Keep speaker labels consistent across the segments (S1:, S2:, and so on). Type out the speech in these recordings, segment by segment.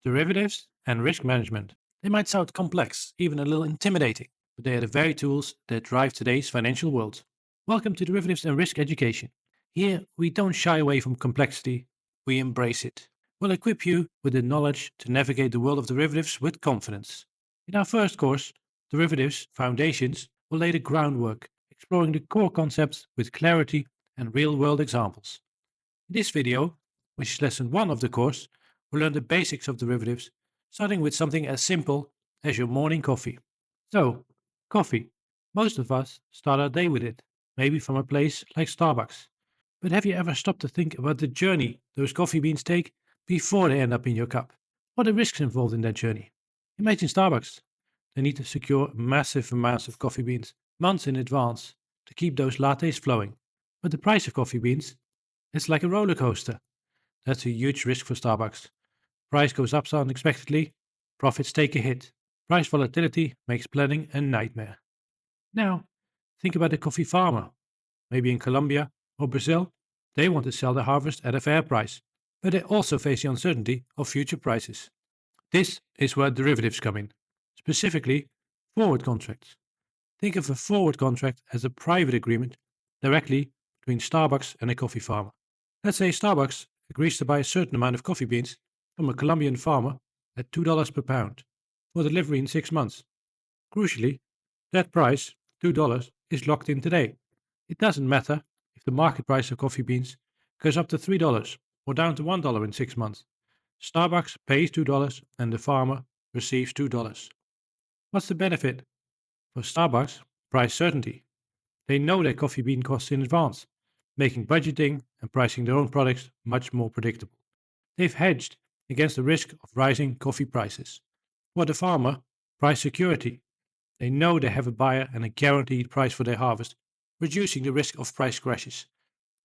S1: Derivatives and risk management. They might sound complex, even a little intimidating, but they are the very tools that drive today's financial world. Welcome to Derivatives and Risk Education. Here, we don't shy away from complexity, we embrace it. We'll equip you with the knowledge to navigate the world of derivatives with confidence. In our first course, Derivatives Foundations, we'll lay the groundwork, exploring the core concepts with clarity and real world examples. In this video, which is lesson 1 of the course, we'll learn the basics of derivatives, starting with something as simple as your morning coffee. So, coffee. Most of us start our day with it, maybe from a place like Starbucks. But have you ever stopped to think about the journey those coffee beans take before they end up in your cup? What are the risks involved in that journey? Imagine Starbucks. They need to secure massive amounts of coffee beans months in advance to keep those lattes flowing. But the price of coffee beans, it's like a roller coaster. That's a huge risk for Starbucks. Price goes up unexpectedly, profits take a hit. Price volatility makes planning a nightmare. Now, think about the coffee farmer. Maybe in Colombia or Brazil, they want to sell their harvest at a fair price, but they also face the uncertainty of future prices. This is where derivatives come in, specifically forward contracts. Think of a forward contract as a private agreement directly between Starbucks and a coffee farmer. Let's say Starbucks agrees to buy a certain amount of coffee beans from a Colombian farmer at $2 per pound for delivery in 6 months. Crucially, that price, $2, is locked in today. It doesn't matter if the market price of coffee beans goes up to $3 or down to $1 in 6 months. Starbucks pays $2 and the farmer receives $2. What's the benefit? For Starbucks, price certainty. They know their coffee bean costs in advance, making budgeting and pricing their own products much more predictable. They've hedged against the risk of rising coffee prices. For the farmer, price security. They know they have a buyer and a guaranteed price for their harvest, reducing the risk of price crashes.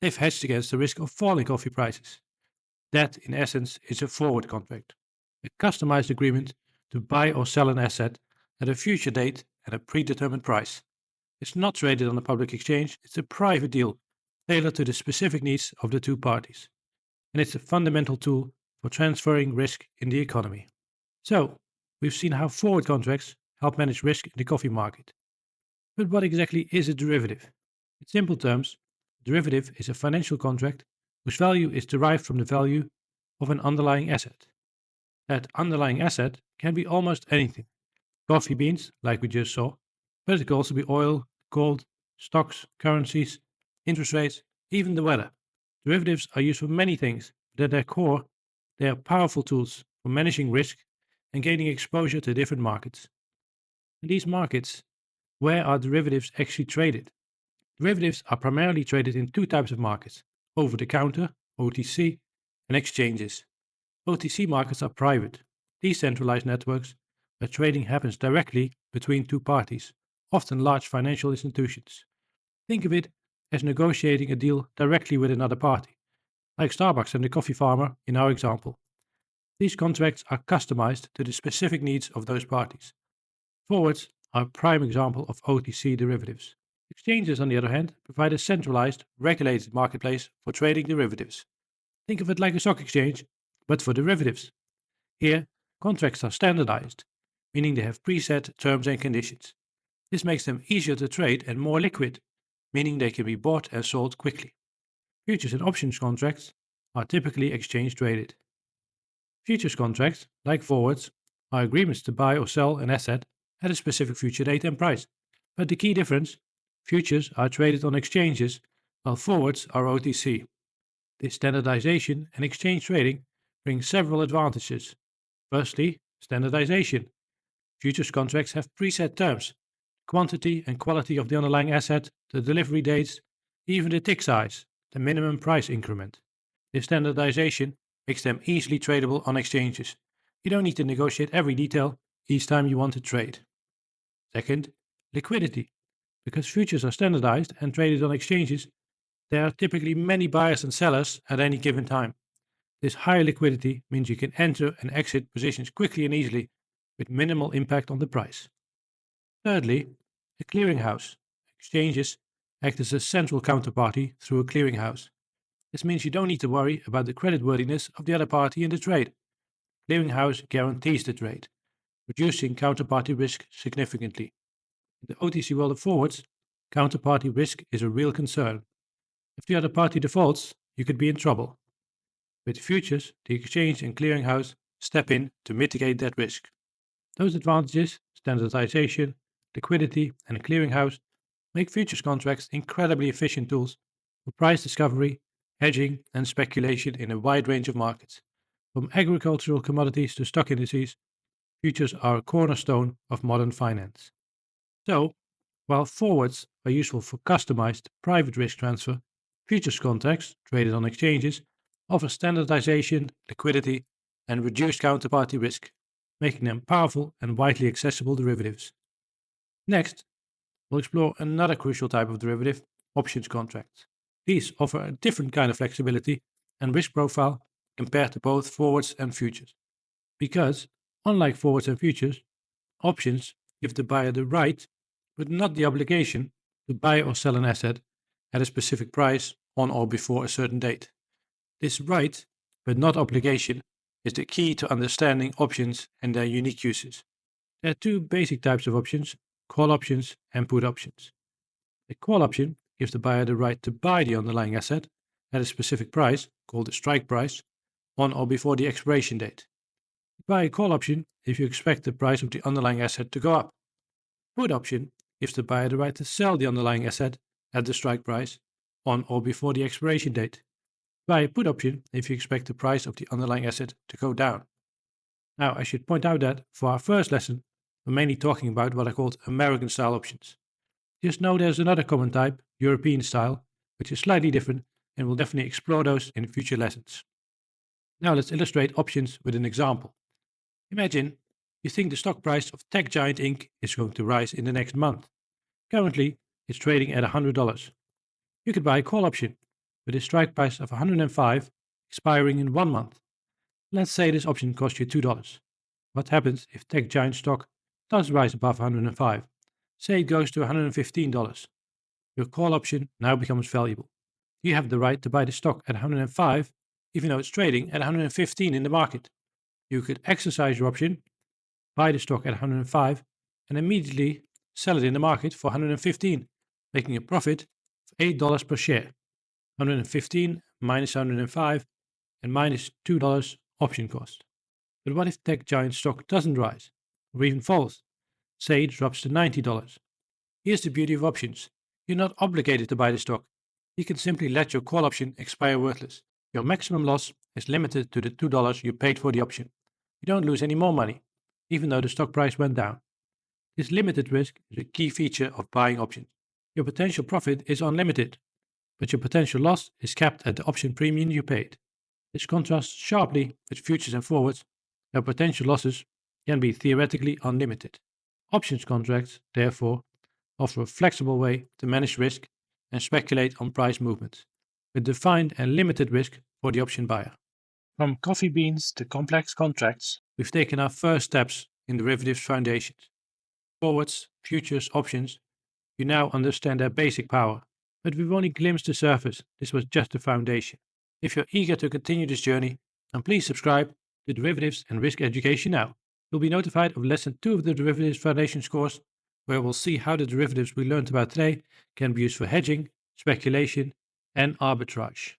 S1: They've hedged against the risk of falling coffee prices. That, in essence, is a forward contract, a customized agreement to buy or sell an asset at a future date at a predetermined price. It's not traded on a public exchange, it's a private deal tailored to the specific needs of the two parties. And it's a fundamental tool for transferring risk in the economy. So, we've seen how forward contracts help manage risk in the coffee market. But what exactly is a derivative? In simple terms, a derivative is a financial contract whose value is derived from the value of an underlying asset. That underlying asset can be almost anything. Coffee beans, like we just saw, but it can also be oil, gold, stocks, currencies, interest rates, even the weather. Derivatives are used for many things, but at their core, they are powerful tools for managing risk and gaining exposure to different markets. In these markets, where are derivatives actually traded? Derivatives are primarily traded in two types of markets: over the counter, OTC, and exchanges. OTC markets are private, decentralized networks where trading happens directly between two parties, often large financial institutions. Think of it as negotiating a deal directly with another party, like Starbucks and the coffee farmer in our example. These contracts are customized to the specific needs of those parties. Forwards are a prime example of OTC derivatives. Exchanges, on the other hand, provide a centralized, regulated marketplace for trading derivatives. Think of it like a stock exchange, but for derivatives. Here, contracts are standardized, meaning they have preset terms and conditions. This makes them easier to trade and more liquid, meaning they can be bought and sold quickly. Futures and options contracts are typically exchange traded. Futures contracts, like forwards, are agreements to buy or sell an asset at a specific future date and price. But the key difference: futures are traded on exchanges, while forwards are OTC. This standardization and exchange trading brings several advantages. Firstly, standardization. Futures contracts have preset terms: quantity and quality of the underlying asset, the delivery dates, even the tick size, the minimum price increment. This standardization makes them easily tradable on exchanges. You don't need to negotiate every detail each time you want to trade. Second, liquidity. Because futures are standardized and traded on exchanges, there are typically many buyers and sellers at any given time. This higher liquidity means you can enter and exit positions quickly and easily with minimal impact on the price. Thirdly, a clearinghouse. Exchanges act as a central counterparty through a clearinghouse. This means you don't need to worry about the creditworthiness of the other party in the trade. clearinghouse guarantees the trade, reducing counterparty risk significantly. In the OTC world of forwards, counterparty risk is a real concern. If the other party defaults, you could be in trouble. With futures, the exchange and clearinghouse step in to mitigate that risk. Those advantages, standardization, liquidity, and a clearinghouse, make futures contracts incredibly efficient tools for price discovery, hedging, and speculation in a wide range of markets. From agricultural commodities to stock indices, futures are a cornerstone of modern finance. So, while forwards are useful for customized private risk transfer, futures contracts traded on exchanges offer standardization, liquidity, and reduced counterparty risk, making them powerful and widely accessible derivatives. Next, we'll explore another crucial type of derivative, options contracts. These offer a different kind of flexibility and risk profile compared to both forwards and futures. Because, unlike forwards and futures, options give the buyer the right, but not the obligation, to buy or sell an asset at a specific price on or before a certain date. This right, but not obligation, is the key to understanding options and their unique uses. There are two basic types of options, call options and put options. A call option gives the buyer the right to buy the underlying asset at a specific price, called the strike price, on or before the expiration date. You buy a call option if you expect the price of the underlying asset to go up. Put option gives the buyer the right to sell the underlying asset at the strike price on or before the expiration date. Buy a put option if you expect the price of the underlying asset to go down. Now, I should point out that for our first lesson, we're mainly talking about what are called American style options. Just know there's another common type, European style, which is slightly different, and we'll definitely explore those in future lessons. Now let's illustrate options with an example. Imagine you think the stock price of tech giant Inc. is going to rise in the next month. Currently, it's trading at $100. You could buy a call option with a strike price of 105 expiring in 1 month. Let's say this option costs you $2. What happens if tech giant stock does rise above 105? Say it goes to $115. Your call option now becomes valuable. You have the right to buy the stock at 105 even though it's trading at 115 in the market. You could exercise your option, buy the stock at 105, and immediately sell it in the market for 115, making a profit of $8 per share. 115 minus 105 and minus $2 option cost. But what if tech giant stock doesn't rise, or even falls? Say it drops to $90. Here's the beauty of options. You're not obligated to buy the stock. You can simply let your call option expire worthless. Your maximum loss is limited to the $2 you paid for the option. You don't lose any more money, even though the stock price went down. This limited risk is a key feature of buying options. Your potential profit is unlimited, but your potential loss is capped at the option premium you paid. This contrasts sharply with futures and forwards, where potential losses can be theoretically unlimited. Options contracts, therefore, offer a flexible way to manage risk and speculate on price movements, with defined and limited risk for the option buyer. From coffee beans to complex contracts, we've taken our first steps in derivatives foundations. Forwards, futures, options, you now understand their basic power, but we've only glimpsed the surface. This was just the foundation. If you're eager to continue this journey, then please subscribe to Derivatives and Risk Education now. You'll be notified of Lesson 2 of the Derivatives Foundations course, where we'll see how the derivatives we learned about today can be used for hedging, speculation, and arbitrage.